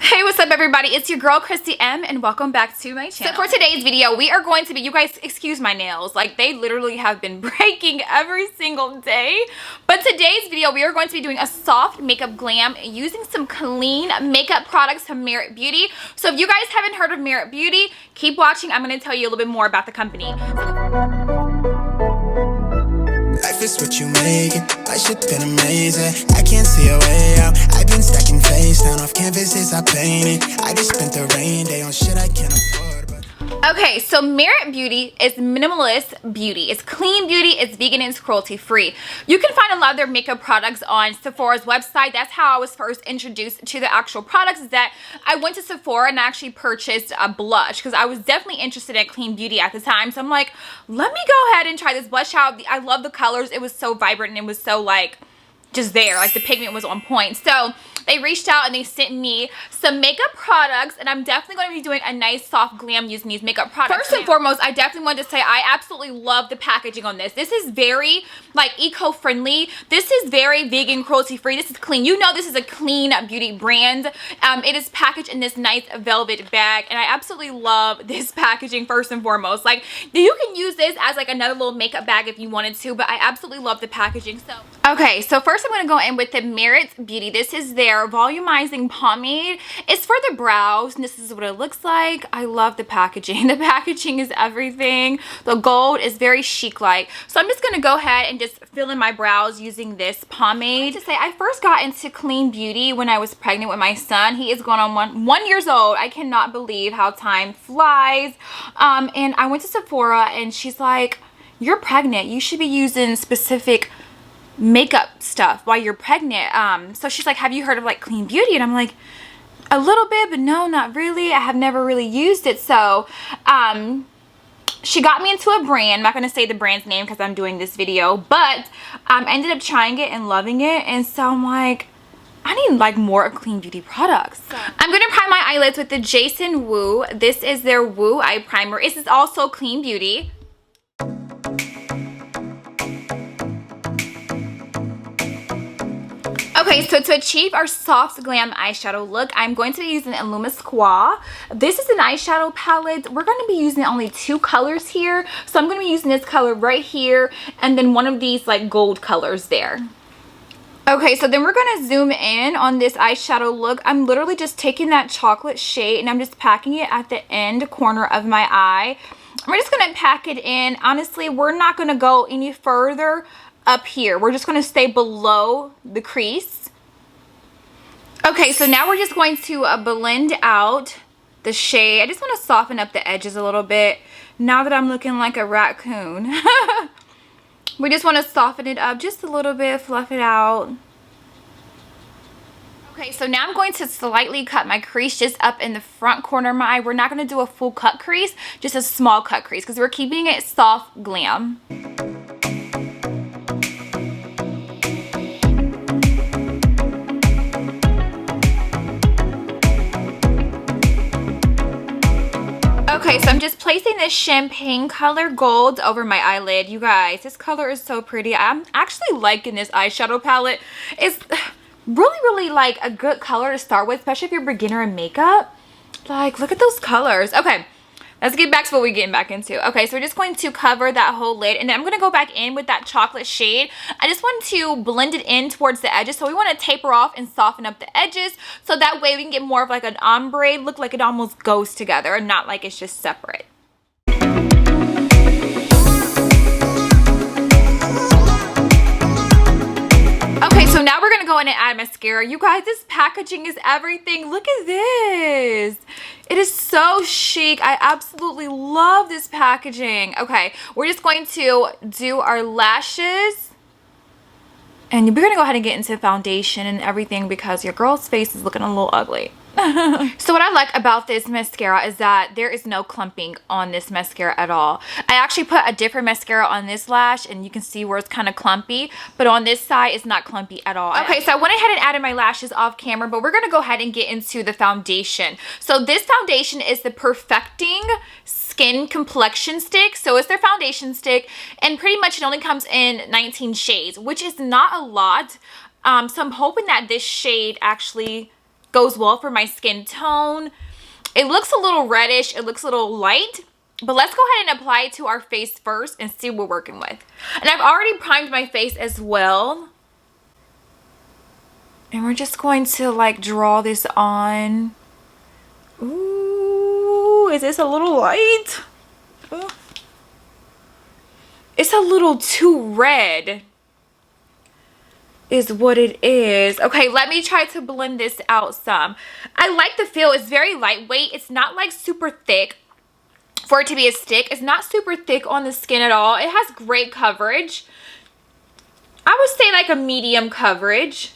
Hey, what's up everybody? It's your girl Christy M and welcome back to my channel. So for today's video, we are going to be, you guys excuse my nails, like they literally have been breaking every single day. But today's video, we are going to be doing a soft makeup glam using some clean makeup products from Merit Beauty. So if you guys haven't heard of Merit Beauty, keep watching. I'm going to tell you a little bit more about the company. Life is what you make it. My shit been amazing. I can't see a way out. I've been stacking face down off canvases I painted. I just spent the rain day on shit I can't afford. Okay, so Merit Beauty is minimalist beauty. It's clean beauty, it's vegan, and it's cruelty free. You can find a lot of their makeup products on Sephora's website. That's how I was first introduced to the actual products, is that I went to Sephora and actually purchased a blush because I was definitely interested in clean beauty at the time. So I'm like, let me go ahead and try this blush out. I love the colors. It was so vibrant and it was so like just there, like the pigment was on point. So they reached out and they sent me some makeup products, and I'm definitely going to be doing a nice soft glam using these makeup products. First and foremost, I definitely wanted to say I absolutely love the packaging on this. This is very like eco-friendly. This is very vegan, cruelty-free. This is clean. You know this is a clean beauty brand. It is packaged in this nice velvet bag, and I absolutely love this packaging first and foremost. Like, you can use this as like another little makeup bag if you wanted to, but I absolutely love the packaging. So okay, so first I'm going to go in with the Merit Beauty. This is their volumizing pomade. It's for the brows, and this is what it looks like. I love the packaging. The packaging is everything. The gold is very chic-like. So I'm just going to go ahead and just fill in my brows using this pomade. To say, I first got into clean beauty when I was pregnant with my son. He is going on one year old. I cannot believe how time flies. And I went to Sephora, and she's like, you're pregnant. You should be using specific makeup stuff while you're pregnant. So she's like, have you heard of like clean beauty? And I'm like, a little bit, but no, not really. I have never really used it. So she got me into a brand. I'm not going to say the brand's name because I'm doing this video, but I ended up trying it and loving it. And so I'm like, I need like more clean beauty products. So I'm going to prime my eyelids with the Jason Woo. This is their Woo eye primer. This is also clean beauty. Okay, so to achieve our soft glam eyeshadow look, I'm going to be using Illuma Squaw. This is an eyeshadow palette. We're going to be using only two colors here. So I'm going to be using this color right here, and then one of these like gold colors there. Okay, so then we're going to zoom in on this eyeshadow look. I'm literally just taking that chocolate shade and I'm just packing it at the end corner of my eye. We're just going to pack it in. Honestly, we're not going to go any further up here. We're just going to stay below the crease. Okay, so now we're just going to blend out the shade. I just want to soften up the edges a little bit now that I'm looking like a raccoon. We just want to soften it up just a little bit, fluff it out. Okay, so now I'm going to slightly cut my crease just up in the front corner of my eye. We're not going to do a full cut crease, just a small cut crease because we're keeping it soft glam. Okay, so I'm just placing this champagne color gold over my eyelid. You guys, this color is so pretty. I'm actually liking this eyeshadow palette. It's really like a good color to start with, especially if you're a beginner in makeup. Like, look at those colors. Okay, let's get back to what we're getting back into. Okay, so we're just going to cover that whole lid, and then I'm going to go back in with that chocolate shade. I just want to blend it in towards the edges, so we want to taper off and soften up the edges, so that way we can get more of like an ombre look, like it almost goes together and not like it's just separate. Okay, so now we're going to go in and add mascara. You guys, this packaging is everything. Look at this. It is so chic. I absolutely love this packaging. Okay, we're just going to do our lashes. And we're going to go ahead and get into foundation and everything because your girl's face is looking a little ugly. So what I like about this mascara is that there is no clumping on this mascara at all. I actually put a different mascara on this lash and you can see where it's kind of clumpy, but on this side it's not clumpy at all. Okay, so I went ahead and added my lashes off camera, but we're going to go ahead and get into the foundation. So this foundation is the Perfecting Skin Complexion Stick. So it's their foundation stick, and pretty much it only comes in 19 shades, which is not a lot. So I'm hoping that this shade actually goes well for my skin tone. It looks a little reddish, it looks a little light, but let's go ahead and apply it to our face first and see what we're working with. And I've already primed my face as well. And we're just going to like draw this on. Ooh, is this a little light? Ooh. It's a little too red is what it is. Okay, let me try to blend this out some. I like the feel. It's very lightweight. It's not like super thick for it to be a stick. It's not super thick on the skin at all. It has great coverage. I would say like a medium coverage.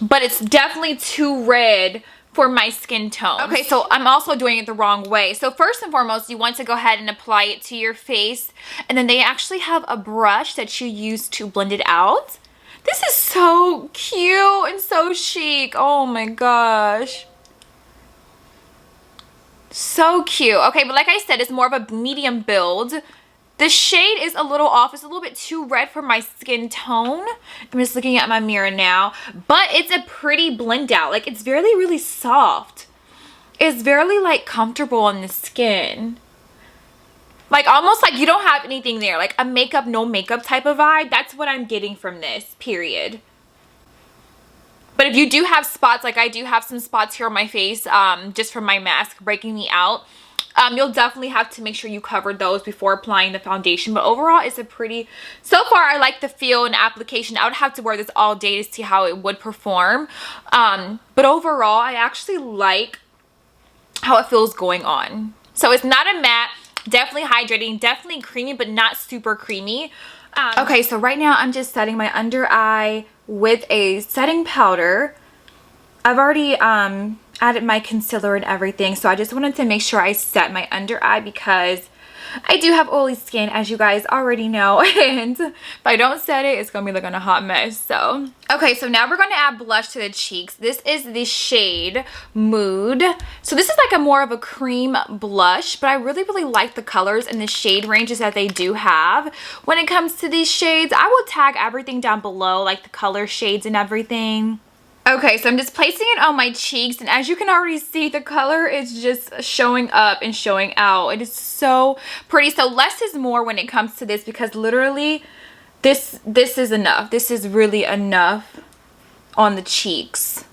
But it's definitely too red for my skin tone. Okay, so I'm also doing it the wrong way. So first and foremost, you want to go ahead and apply it to your face. And then they actually have a brush that you use to blend it out. This is so cute and so chic. Oh my gosh. So cute. Okay, but like I said, it's more of a medium build. The shade is a little off. It's a little bit too red for my skin tone. I'm just looking at my mirror now. But it's a pretty blend out. Like, it's really, really soft. It's very, like, comfortable on the skin. Like, almost like you don't have anything there. Like, a makeup, no makeup type of vibe. That's what I'm getting from this, period. But if you do have spots, like I do have some spots here on my face, just from my mask breaking me out, you'll definitely have to make sure you cover those before applying the foundation. But overall, it's a pretty, so far I like the feel and application. I would have to wear this all day to see how it would perform. But overall, I actually like how it feels going on. So it's not a matte, definitely hydrating, definitely creamy, but not super creamy. Okay, so right now I'm just setting my under eye with a setting powder. I've already added my concealer and everything, so I just wanted to make sure I set my under eye because I do have oily skin, as you guys already know, and if I don't set it, it's gonna be looking a hot mess. So okay, so now we're gonna add blush to the cheeks. This is the shade Mood. So this is like a more of a cream blush, but I really, really like the colors and the shade ranges that they do have. When it comes to these shades, I will tag everything down below, like the color shades and everything. Okay, so I'm just placing it on my cheeks, and as you can already see, the color is just showing up and showing out. It is so pretty. So less is more when it comes to this, because literally this is enough. This is really enough on the cheeks.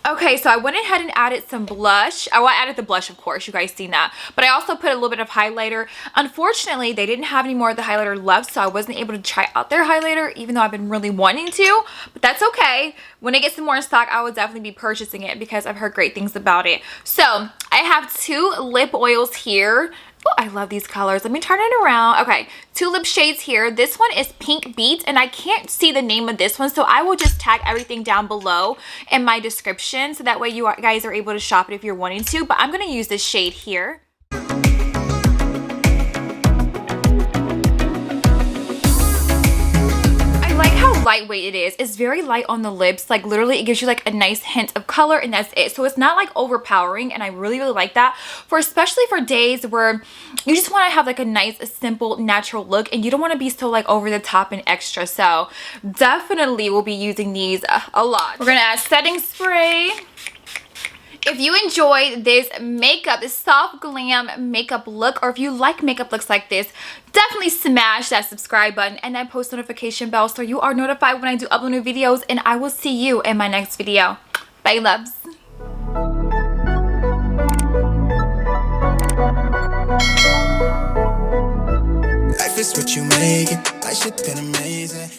Okay, so I went ahead and added some blush. Oh, I added the blush, of course. You guys seen that. But I also put a little bit of highlighter. Unfortunately, they didn't have any more of the highlighter left, so I wasn't able to try out their highlighter, even though I've been really wanting to. But that's okay. When it gets some more in stock, I will definitely be purchasing it because I've heard great things about it. So I have 2 lip oils here. Oh, I love these colors. Let me turn it around. Okay, 2 lip shades here. This one is Pink Beat, and I can't see the name of this one, so I will just tag everything down below in my description, so that way you guys are able to shop it if you're wanting to. But I'm going to use this shade here. Lightweight it is. It's very light on the lips. Like literally it gives you like a nice hint of color, and that's it. So it's not like overpowering, and I really, really like that, for especially for days where you just want to have like a nice, simple, natural look, and you don't want to be so like over the top and extra. So definitely we'll be using these a lot. We're gonna add setting spray. If you enjoyed this makeup, this soft glam makeup look, or if you like makeup looks like this, definitely smash that subscribe button and that post notification bell so you are notified when I do upload new videos, and I will see you in my next video. Bye, loves. Life is what you make it. Life shit been amazing.